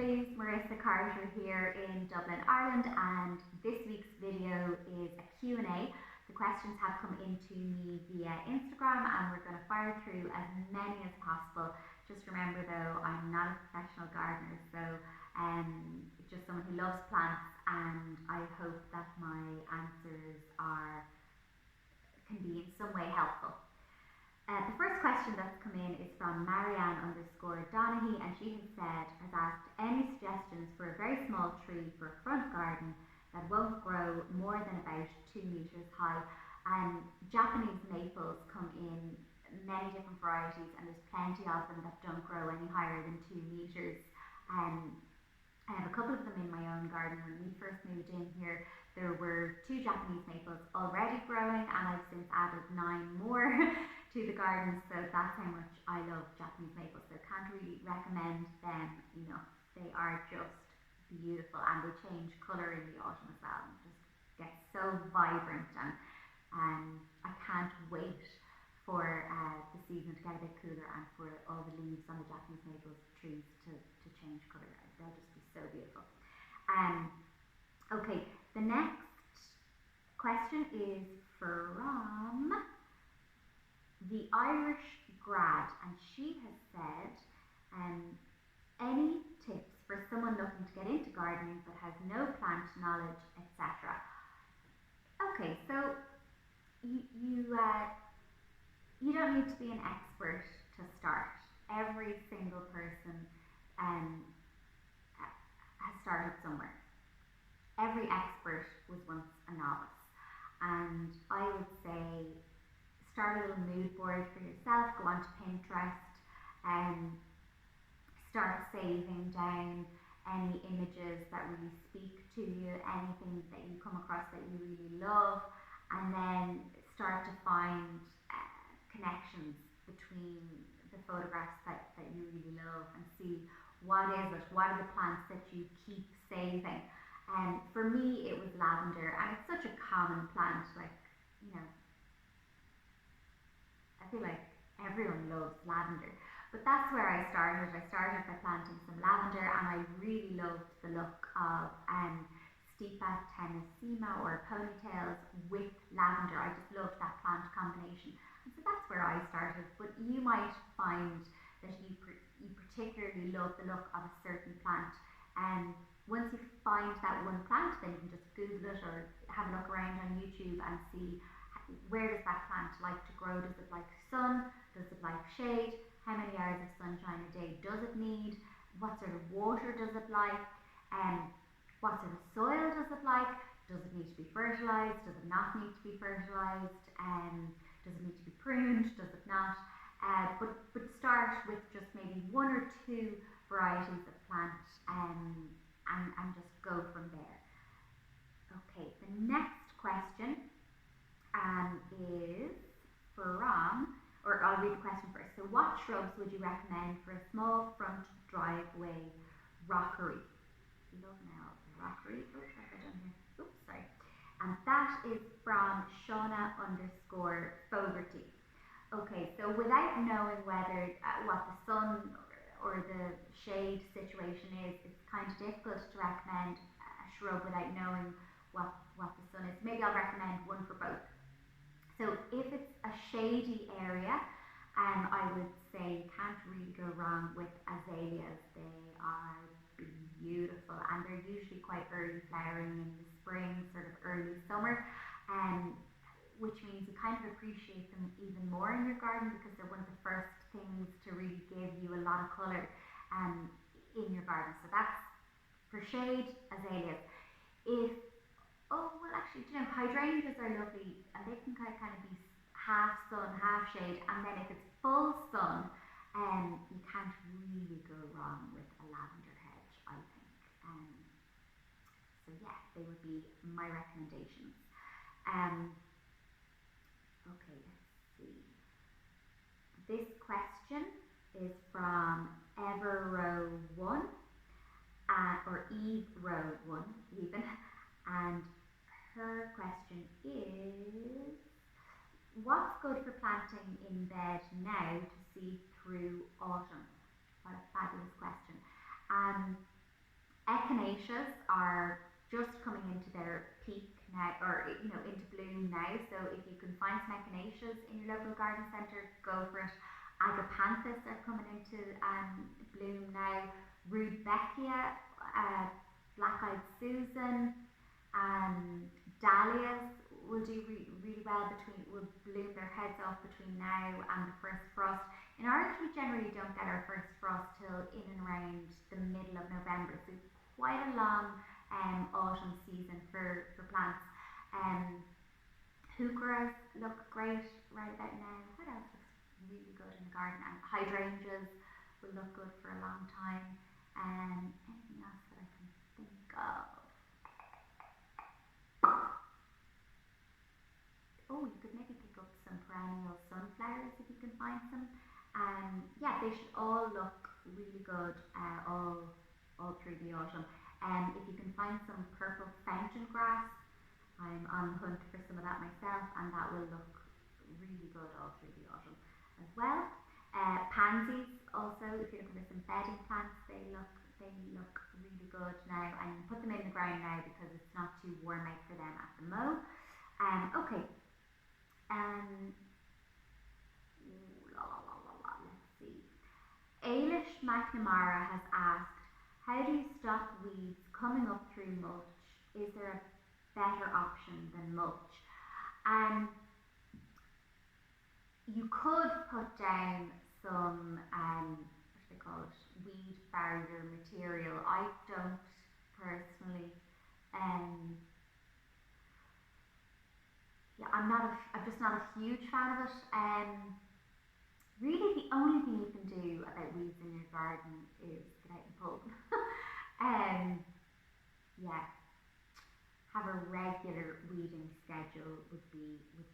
lovelies, Marissa Carter here in Dublin, Ireland, and this week's video is a Q&A. The questions have come into me via Instagram and we're going to fire through as many as possible. Just remember though, I'm not a professional gardener, so just someone who loves plants, and I hope that my answers can be in some way helpful. The first question that's come in is from Marianne_Donaghy, and she has asked any suggestions for a very small tree for a front garden that won't grow more than about 2 meters high. Japanese maples come in many different varieties, and there's plenty of them that don't grow any higher than 2 meters. I have a couple of them in my own garden. When we first moved in here, there were 2 Japanese maples already growing, and I've since added 9 more to the garden, so that's how much I love Japanese maples. So can't really recommend them enough. They are just beautiful, and they change colour in the autumn as well, and just get so vibrant, and I can't wait for the season to get a bit cooler and for all the leaves on the Japanese maple trees to change colour. They'll just be so beautiful. Okay, the next question is from the Irish grad, and she has said, any tips for someone looking to get into gardening but has no plant knowledge, etc.? Okay, so you don't need to be an expert to start. Every single person has started somewhere. Every expert was once a novice, and I would say start a little mood board for yourself. Go onto Pinterest and start saving down any images that really speak to you, anything that you come across that you really love, and then start to find connections between the photographs that you really love, and see what are the plants that you keep saving. For me it was lavender, and it's such a common plant, like, I feel like everyone loves lavender, but that's where I started. I started by planting some lavender, and I really loved the look of Stipa tenacima, or ponytails, with lavender. I just loved that plant combination, and so that's where I started. But you might find that you particularly love the look of a certain plant, and once you find that one plant, then you can just Google it or have a look around on YouTube and see where does that plant like to grow. Does it like sun? Does it like shade? How many hours of sunshine a day does it need? What sort of water does it like? What sort of soil does it like? Does it need to be fertilised? Does it not need to be fertilised? Does it need to be pruned? Does it not? But start with just maybe 1 or 2 varieties of plant, and just go from there. Okay, the next question is from, or I'll read the question first. So what shrubs would you recommend for a small front driveway rockery? Love now rockery. Oh, what have I done here? Oops, sorry. And that is from Shauna_Fogarty. Okay, so without knowing whether what the sun or the shade situation is, it's kind of difficult to recommend a shrub without knowing what the sun is. Maybe I'll recommend one for both. So if it's a shady area, I would say you can't really go wrong with azaleas. They are beautiful, and they're usually quite early flowering in the spring, sort of early summer, which means you kind of appreciate them even more in your garden, because they're one of the first things to really give you a lot of colour in your garden. So that's for shade, azaleas. Hydrangeas are lovely, and they can kind of be half sun, half shade, and then if it's full sun, you can't really go wrong with a lavender hedge, I think. So yeah, they would be my recommendations. Okay, let's see. This question is from Everrow1, or Eve Row 1 even, and her question is, what's good for planting in bed now to see through autumn? What a fabulous question. Echinaceas are just coming into their peak now, or into bloom now. So if you can find some echinaceas in your local garden centre, go for it. Agapanthus are coming into bloom now. Rudbeckia, black-eyed Susan, dahlias will do really well will bloom their heads off between now and the first frost. In Ireland, we generally don't get our first frost till in and around the middle of November, so quite a long autumn season for plants. Heucheras look great right about now. What else looks really good in the garden? And hydrangeas will look good for a long time. Anything else that I can think of? Oh, you could maybe pick up some perennial sunflowers if you can find some. Yeah, they should all look really good all through the autumn. If you can find some purple fountain grass, I'm on the hunt for some of that myself, and that will look really good all through the autumn as well. Pansies also, if you're looking for some bedding plants, they look really good now, and you put them in the ground now because it's not too warm out for them at the mow. Okay. Let's see. Ailish McNamara has asked, how do you stop weeds coming up through mulch? Is there a better option than mulch? You could put down some what do they call it, weed barrier material. I don't personally. I'm just not a huge fan of it. Really, the only thing you can do about weeds in your garden is get out and pull them. Have a regular weeding schedule would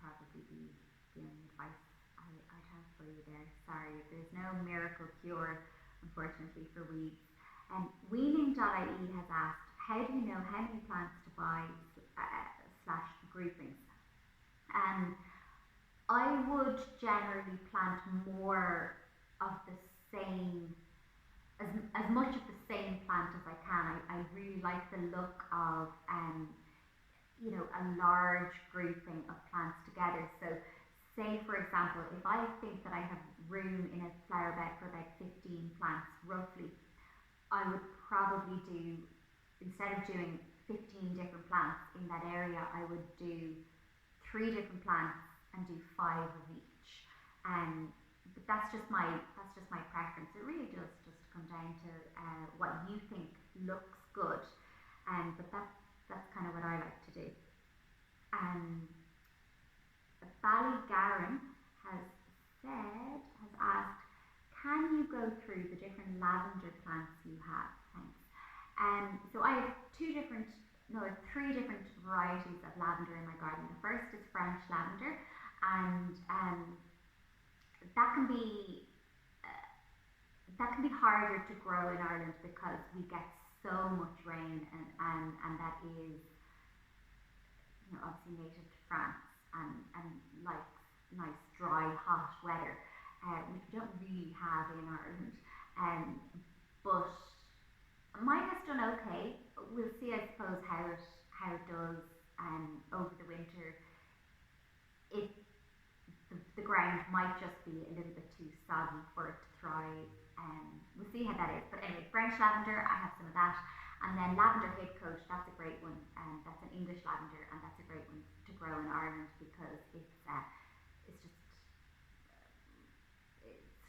probably be the only advice I'd have for you there. Sorry, there's no miracle cure, unfortunately, for weeds. Weaning.ie has asked, how do you know how many plants to buy / groupings? I would generally plant more of the same, as much of the same plant as I can. I really like the look of a large grouping of plants together. So say for example, if I think that I have room in a flower bed for about 15 plants roughly, I would probably do, instead of doing 15 different plants in that area, I would do 3 different plants and do 5 of each. But that's just my preference. It really does just come down to what you think looks good. But that's kind of what I like to do. Ballygarren has asked, can you go through the different lavender plants you have? Thanks. So I have 3 different varieties of lavender in my garden. The first is French lavender, and that can be harder to grow in Ireland because we get so much rain, and that is obviously native to France and likes nice dry hot weather, which we don't really have in Ireland. But mine has done okay. We'll see, I suppose, how it does over the winter. If the ground might just be a little bit too soggy for it to thrive. We'll see how that is. But anyway, French lavender, I have some of that. And then lavender headcoat, that's a great one. That's an English lavender, and that's a great one to grow in Ireland because it's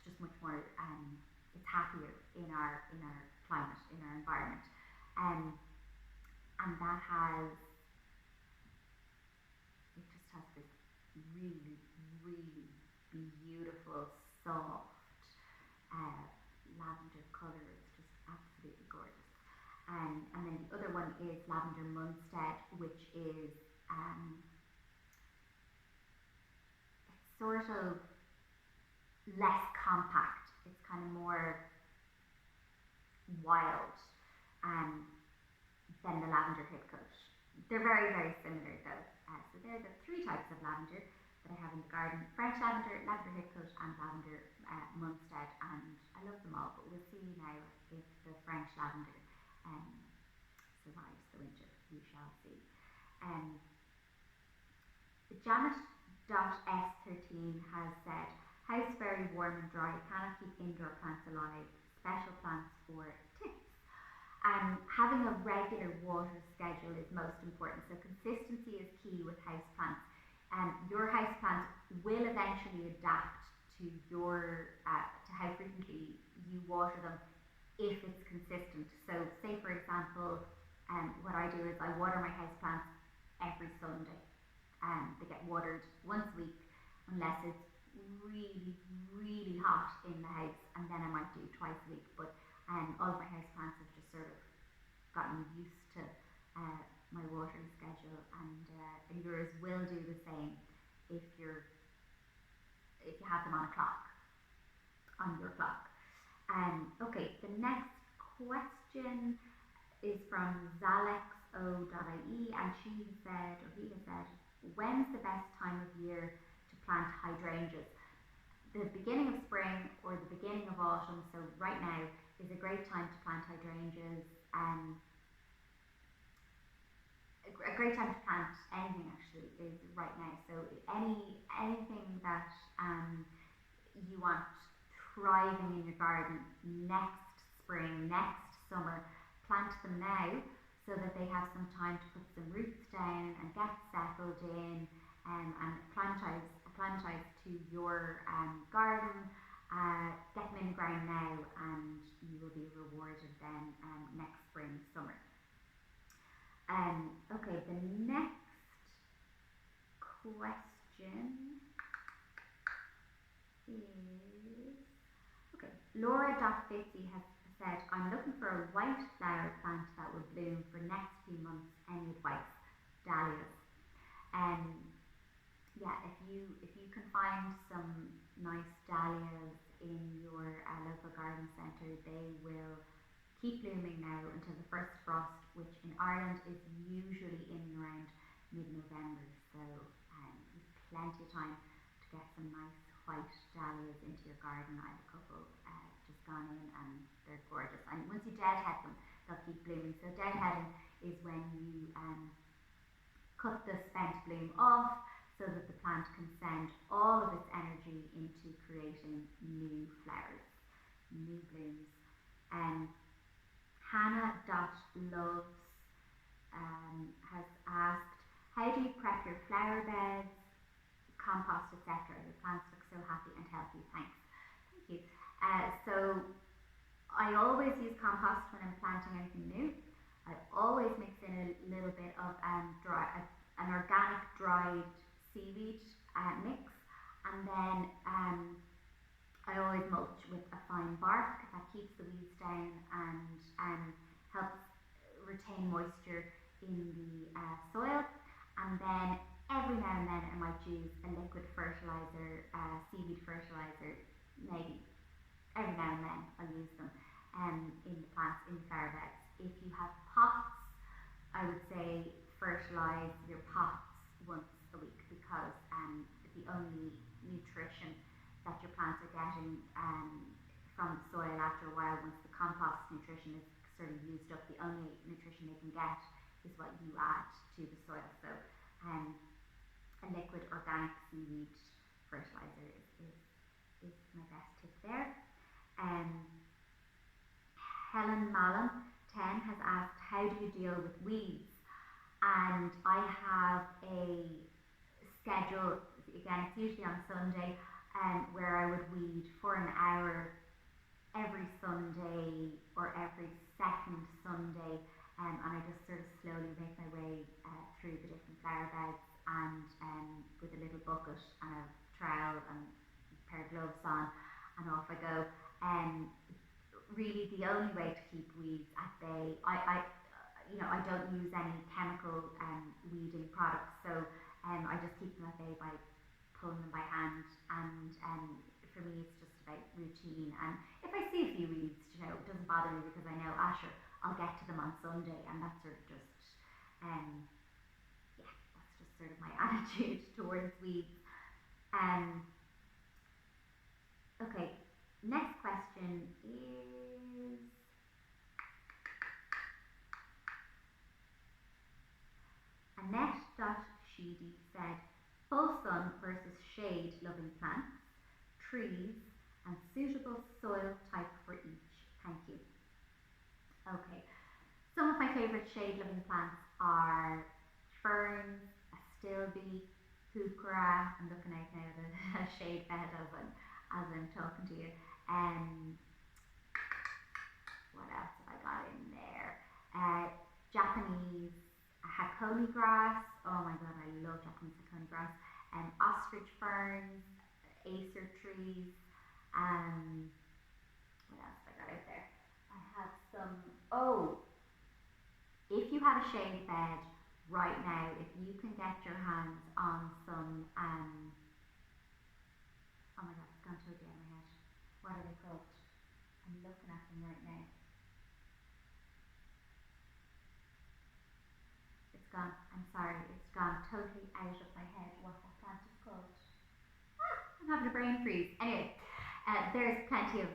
just much more, it's happier in our climate, in our environment. And that it just has this really, really beautiful, soft lavender colour. It's just absolutely gorgeous. And then the other one is Lavender Munstead, which is it's sort of less compact. It's kind of more wild than the lavender headcoat. They're very, very similar though. So they're the 3 types of lavender that I have in the garden: French lavender, lavender headcoat, and lavender Munstead. And I love them all, but we'll see now if the French lavender survives the winter. We shall see. Janet.s13 has said, house very warm and dry, cannot keep indoor plants alive. Special plants for tips. Having a regular water schedule is most important. So consistency is key with houseplants. Your houseplant will eventually adapt to your to how frequently you water them if it's consistent. So say for example, what I do is I water my houseplants every Sunday. They get watered once a week unless it's really, really hot in the house, and then I might do twice a week. But all of my houseplants have just sort of gotten used to my watering schedule, and yours will do the same if you have them on a clock, on your clock. Okay, the next question is from zalexo.ie, and she said, or he has said, when's the best time of year to plant hydrangeas? The beginning of spring or the beginning of autumn, so right now is a great time to plant hydrangeas. A great time to plant anything actually is right now. So anything that you want thriving in your garden next spring, next summer, plant them now so that they have some time to put some roots down and get settled in, and acclimatise to your garden. Get them in the ground now, and you will be rewarded then next spring, summer. Okay, the next question is, okay, Laura.50 has said, I'm looking for a white flower plant that will bloom for next few months. Any advice? Dahlias. Yeah, if you can find some nice dahlias in your local garden centre, they will keep blooming now until the first frost, which in Ireland is usually in and around mid-November. So there's plenty of time to get some nice white dahlias into your garden. I have a couple just gone in, and they're gorgeous. And once you deadhead them, they'll keep blooming. So deadheading is when you cut the spent bloom off so that the plant can send all of its energy into creating new flowers, new blooms. Hannah.loves has asked, how do you prep your flower beds, compost, etc.? Your plants look so happy and healthy. Thanks. Thank you. So I always use compost when I'm planting anything new. I always mix in a little bit of an organic dried seaweed mix, and then I always mulch with a fine bark that keeps the weeds down and helps retain moisture in the soil. And then every now and then I might use a liquid fertilizer, seaweed fertilizer, maybe. Every now and then I'll use them in the plants, in the flower beds. If you have pots, I would say fertilise your pots once a week, because the only nutrition that your plants are getting from the soil after a while, once the compost nutrition is sort of used up, the only nutrition they can get is what you add to the soil. So a liquid organic seaweed fertilizer is my best tip there. Helen Mallon 10 has asked, how do you deal with weeds? And I have a schedule, again it's usually on Sunday, where I would weed for an hour every Sunday or every second Sunday, and I just sort of slowly make my way through the different flower beds, and with a little bucket and a trowel and a pair of gloves on, and off I go. Really the only way to keep weeds at bay, I don't use any chemical weeding products, so I just keep them at bay by pulling them by hand, and for me it's just about routine. And if I see a few weeds, it doesn't bother me, because I know, sure, I'll get to them on Sunday, and that's sort of just that's just sort of my attitude towards weeds. Okay, next question is, versus shade loving plants, trees, and suitable soil type for each. Thank you. Okay, some of my favourite shade loving plants are ferns, astilbe, heuchera. I'm looking out now at the shade bed as I'm talking to you. What else have I got in there? Japanese hakoni grass. Oh my god, I love Japanese hakoni grass. Ostrich ferns, acer trees. What else have I got out there? I have some. Oh, if you had a shade bed right now, if you can get your hands on some. Oh my god, it's gone totally out of my head. What are they called? I'm looking at them right now. It's gone. I'm sorry, it's gone totally out of my head what that plant is called. I'm having a brain freeze. Anyway, there's plenty of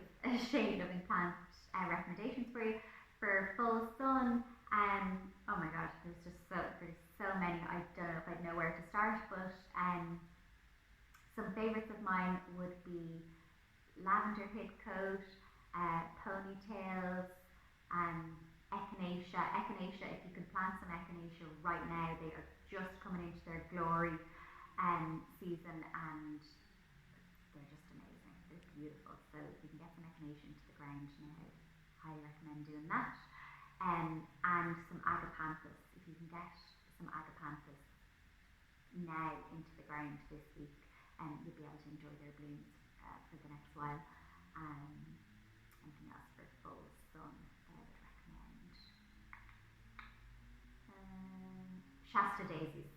shade loving plant recommendations for you. For full sun, oh my god, there's so many. I don't know if I'd know where to start, but some favourites of mine would be lavender hidcoat, ponytails, echinacea. Echinacea, if you can plant some echinacea right now, they are just coming into their glory season, and they're just amazing. They're beautiful. So if you can get some echinacea into the ground now, highly recommend doing that. And some agapanthus. If you can get some agapanthus now into the ground this week, you'll be able to enjoy their blooms for the next while. Anything else for full sun that I would recommend? Shasta daisies.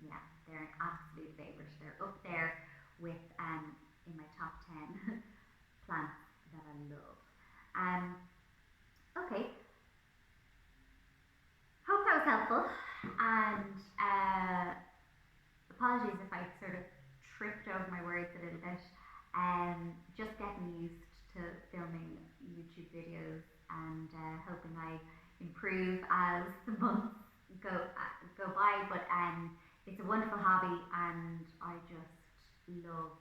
Yeah, they're an absolute favourite. They're up there with in my top 10 plants that I love. Okay. Hope that was helpful, and apologies if I sort of tripped over my words a little bit. Just getting used to filming YouTube videos, and hoping I improve as the months go by. But it's a wonderful hobby, and I just love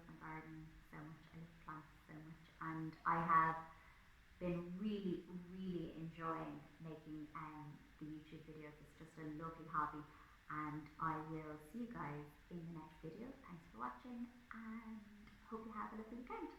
my garden so much. I love plants so much, and I have been really enjoying making the YouTube videos. It's just a lovely hobby, and I will see you guys in the next video. Thanks for watching, and hope you have a lovely weekend.